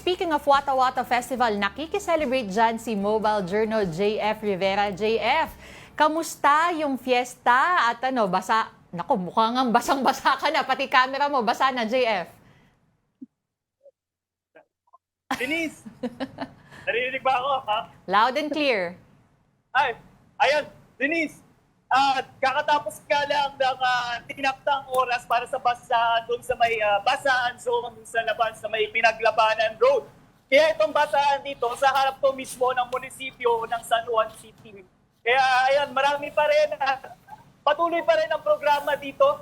speaking of Wata Wata Festival, nakikiselebrate dyan si Mobile Journal JF Rivera. JF, kamusta yung fiesta at basa? Naku, mukhang basang-basa ka na, pati camera mo, basa na JF. Denise! Narinig ba ako, ha? Loud and clear. Ay, ayan, Denise! Kakatapos ka lang ng tinaktang oras para sa basaan doon sa may basaan zone sa labas sa may Pinaglabanan Road. Kaya itong basaan dito, sa harap to mismo ng munisipyo ng San Juan City. Kaya ayan, marami pa rin, patuloy pa rin ang programa dito.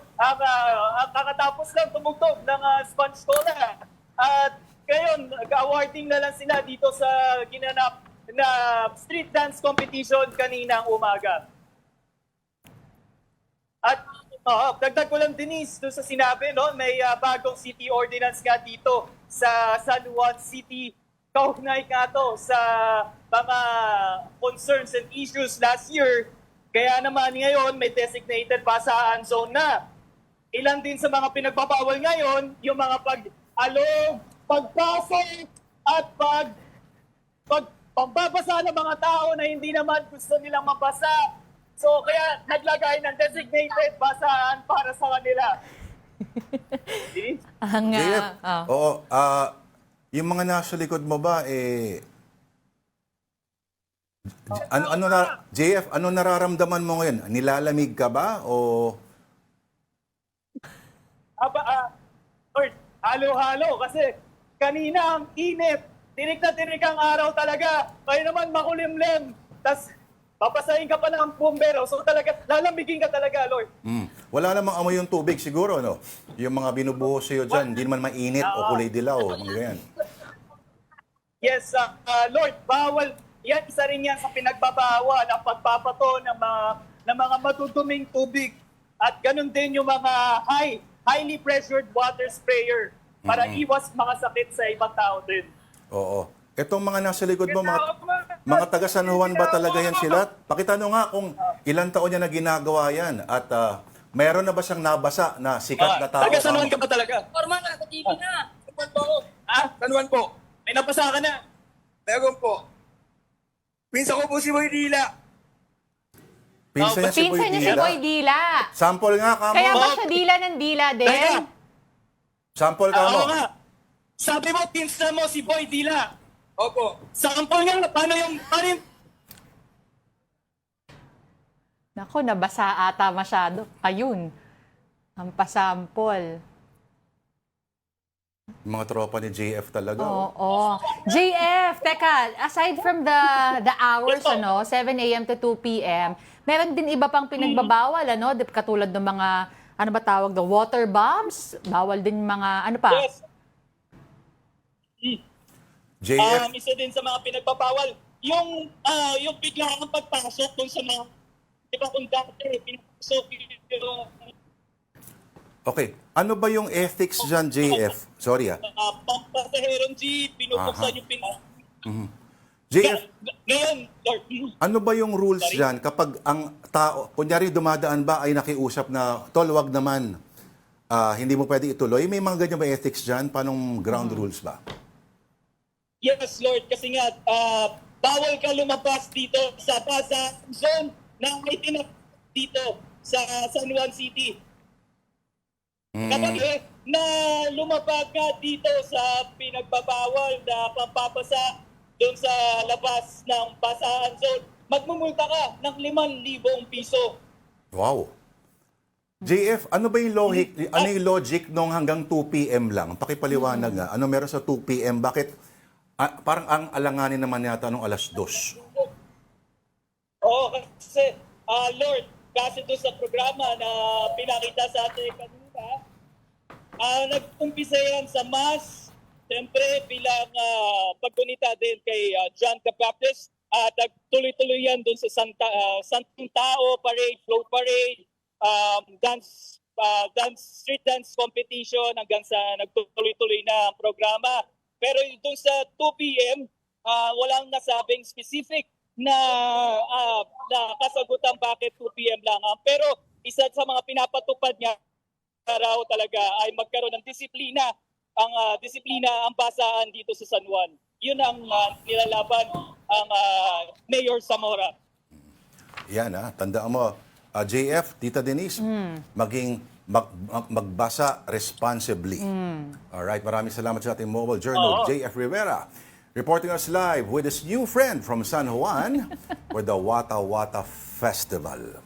Kakatapos lang tumugtog ng Sponge Cola. At ngayon, awarding na lang sila dito sa ginanap na street dance competition kaninang umaga. At dagdag ko lang, Denise, doon sa sinabi, no, may bagong city ordinance nga dito sa San Juan City. Kaugnay nga to sa mga concerns and issues last year. Kaya naman ngayon may designated basaan zone na. Ilan din sa mga pinagbabawal ngayon, yung mga pag-alog, pagpasok, at pagbabasa ng mga tao na hindi naman gusto nilang mabasa. So, kaya naglagay ng designated basaan para sa kanila. JF, oo, yung mga nasa likod mo ba, JF, ano nararamdaman mo ngayon? Nilalamig ka ba o... Lord, halo-halo kasi kanina ang init. Tinik na tinik ang araw talaga. Kaya naman makulimlim. Tapos papasahin ka pa ng bumbero. So talaga, lalamigin ka talaga, Lord. Wala namang amoy yung tubig siguro, no? Yung mga binubuhos sa'yo dyan, hindi naman mainit o kulay dilaw, mga ganyan. Yes, Lord, bawal. Yan, isa rin yan sa pinagbabawal ang pagpapato ng mga matutuming tubig. At ganun din yung mga highly pressured water sprayer para iwas mga sakit sa ibang tao din. Oo. Etong mga nasa likod mo, mga taga San Juan ba talaga yan sila? Pakitanong nga kung ilang taon niya na ginagawa yan at mayroon na ba siyang nabasa na sikat na tao? Taga San Juan ka ba talaga? Formal na, sa TV na. San Juan po. San Juan po. May nabasa ka na. Meron po. Pinsan ko po si Boy Dila. Pinsan niya si Boy Pinsan niya si Dila? Boy Dila. Sample nga ka mo. Kaya ba siya dila ng dila din? Teka. Sample ka mo. Oo nga. Sabi mo, pinsan mo si Boy Dila. Opo. Sample nga, paano yung... Naku, nabasa ata masyado. Ayun. Ang pasampol. Mga tropa ni JF talaga. Oo. JF, teka, aside from the hours, 7 a.m. to 2 p.m., meron din iba pang pinagbabawal, katulad ng mga, ano ba tawag doon, water bombs? Bawal din mga, ano pa? Yes. JF, Isa din sa mga pinagbabawal, yung biglang pagpasok dun sa mga, di ba kung dati, pinapasok yung okay. Ano ba yung ethics dyan, JF? Sorry pampasaherong jeep, pinupuksan yung JF, Ngayon, Lord, ano ba yung rules dyan kapag ang tao, kunyari dumadaan ba ay nakiusap na, tol, wag naman, hindi mo pwede ituloy? May mga ganyan ba ethics dyan? Paanong ground rules ba? yes, Lord, kasi nga, bawal ka lumabas dito sa zone na may tinap dito sa San Juan City. Kapag na lumabag ka dito sa pinagbabawal na pampapasa doon sa labas ng basaan zone, magmumulta ka ng 5,000 piso. Wow. JF, ano ba yung logic nung hanggang 2 p.m. lang? Pakipaliwanag nga. Ano meron sa 2 p.m.? Bakit parang ang alanganin naman yata nung alas 2? Oo, kasi, Lord, kasi doon sa programa na pinakita sa atin kanina, nag-umpisa yan sa mass, siyempre bilang pagkunita din kay John the Baptist, nagtuloy-tuloy yan doon sa Santong Tao Parade, Float Parade, street dance competition hanggang sa nagtuloy-tuloy na ang programa. Pero doon sa 2 p.m., walang nasabing specific na kasagutan bakit 2 p.m. lang. Pero isa sa mga pinapatupad niya raw talaga ay magkaroon ng disiplina ang disiplina, ang basaan dito sa San Juan. Yun ang nilalaban ang Mayor Zamora. Yan tandaan mo, JF, Tita Denise, magbasa responsibly. Alright, maraming salamat sa ating mobile journal, JF Rivera. Reporting us live with his new friend from San Juan for the Wata Wata Festival.